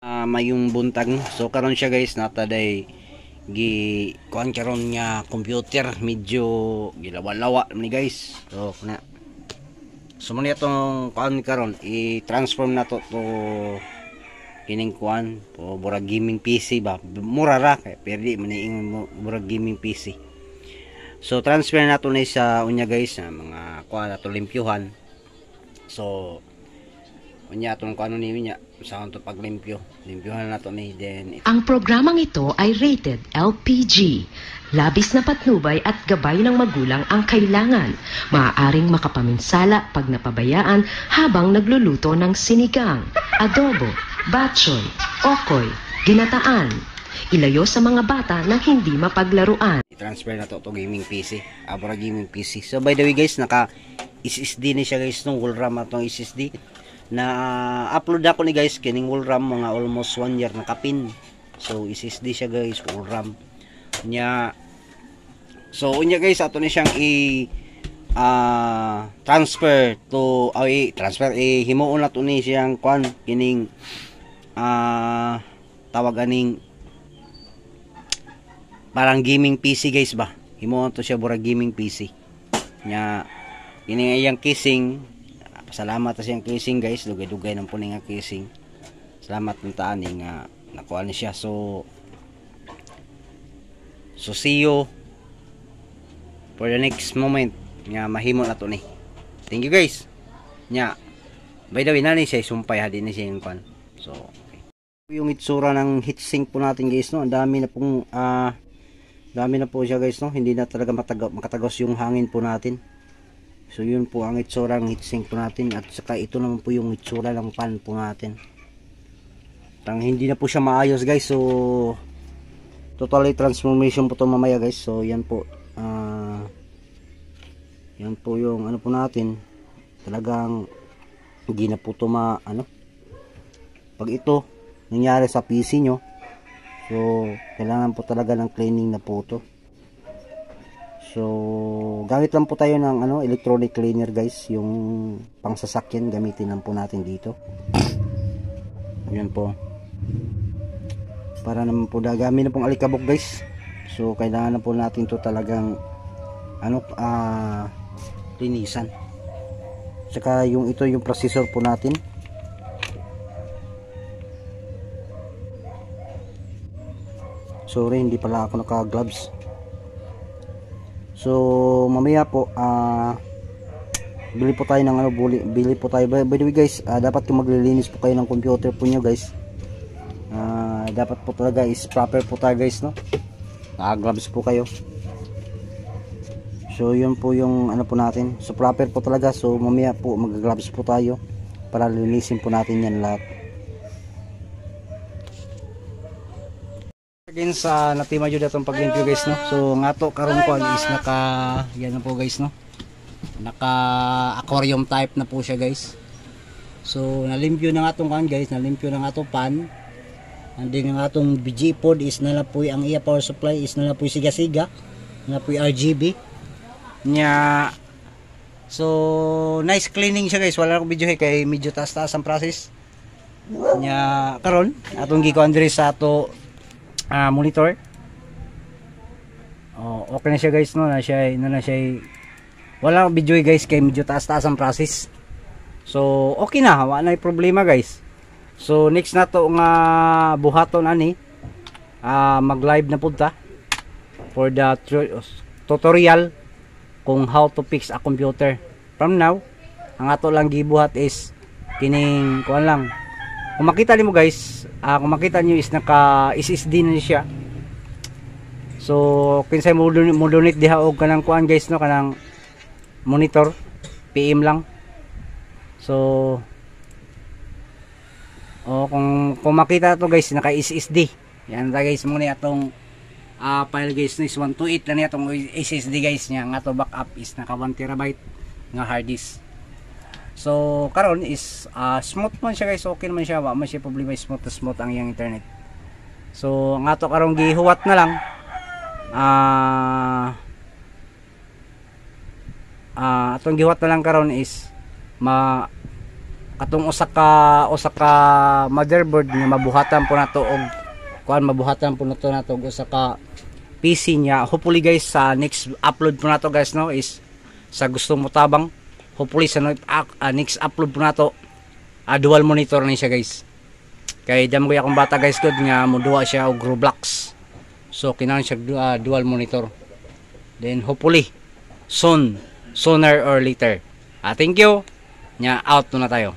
Mayong buntag no. So karon siya guys nataday gi kuan karon nga computer medyo gilawa-lawa ni guys. So kuna. So man itong kuan karon i-transform na to kining kuan po murag gaming PC ba. Mura ra kay perdi man murag gaming PC. So transfer nato ni sa unya guys na mga kuan ato limpyuhan. So unya atong kuan ni niya sa to paglimpyo. Limpyuhan nato ni then Ang programang ito ay rated LPG. Labis na patnubay at gabay ng magulang ang kailangan. Maaaring makapaminsala pag napabayaan habang nagluluto ng sinigang, adobo, batchoy, okoy, ginataan. Ilayo sa mga bata na hindi mapaglaruan. i-transfer na to gaming PC. Abra gaming PC. So by the way guys, naka SSD ni siya guys nung whole RAM atong SSD. Na upload ako ni guys kining whole RAM mga almost 1 year nakapin. So SSD siya guys, whole RAM. Nya so unya guys ato ni siyang transfer to transfer himuon na to ni siyang kwan kining tawag aning parang gaming PC guys ba. Himuon to siya bura gaming PC. Nya kining iyang casing, salamat sa siyang casing guys, dugay-dugay ng puning nga casing. Salamat ng taan nga nakuha ni siya. So see you for the next moment nga mahimo na to ni. Thank you guys. Nya by the way nani siya sumpay ha din siya yung kwan. So okay. Yung itsura ng heatsink po natin guys no, ang dami na pong dami na po siya guys no, hindi na talaga makatagos yung hangin po natin. So yun po ang itsura ng heatsink po natin, at saka ito naman po yung itsura ng fan po natin. Hindi na po siya maayos guys, so totally transformation po to mamaya guys. So yan po yan po yung ano po natin, talagang hindi na po to pag ito nangyari sa PC nyo, so kailangan po talaga ng cleaning na po to. So gamit lang po tayo ng electronic cleaner guys, yung pang sasakyan gamitin lang po natin dito. Yan po, para naman po dagami na pong alikabok guys. So kailangan na po natin to talagang linisan. Saka ito yung processor po natin. Sorry, hindi pala ako naka gloves. So mamaya po bili po tayo ng bili po tayo. By the way guys, dapat kung maglilinis po kayo ng computer po nyo guys, dapat po talaga is proper po tayo guys no. Gloves po kayo. So yun po yung po natin. So proper po talaga. So mamaya po mag-gloves po tayo para linisin po natin yan lahat. Again sa natima jud atong paglimpyo guys no. So ngato karon ko is yan na po guys no. Naka aquarium type na po siya guys. So nalimpyo na atong guys, nalimpyo na atong pan. Andi nga atong BG pod is nala po ang iya power supply is nala po siga-siga. Nala po RGB. Nya so nice cleaning siya guys. Wala akong video kay medyo taas-taas ang process. Nya karon atong gikuan diri sa ato monitor. Okay na siya guys no, na siya wala akong video guys kay medyo taas-taas ang process. So okay na, wala na problema guys. So next na to nga buhaton mag-live na punta for the tutorial kung how to fix a computer. From now, ang ato lang gibuhat is kining kuan lang. Kung makita niyo guys, kung makita niyo is naka SSD na siya. So kinsay mo donate diha og kanang kuan guys no, kanang monitor PM lang. So kung makita to guys, naka SSD. Yan ta guys mo ni atong file guys no, is 128 lang ni atong SSD guys nya. Nga to backup is naka 1 terabyte nga hard disk. So karon is smooth man siya guys, okay naman siya, wa man siya problema, smooth ang iyang internet. So nga to karon gihuwat na lang atong gihuwat na lang karon is katong usa ka motherboard nga mabuhatan po nato og mabuhatan po nato og usa ka PC niya. Hopefully guys sa next upload po nato guys no is sa gustong motabang, hopefully sa next upload po nato dual monitor ni siya guys. Kay dam ko akong bata guys good nga moduha siya og Roblox. So kinahanglan siya dual monitor. Then hopefully sooner or later. Thank you. Nya out na tayo.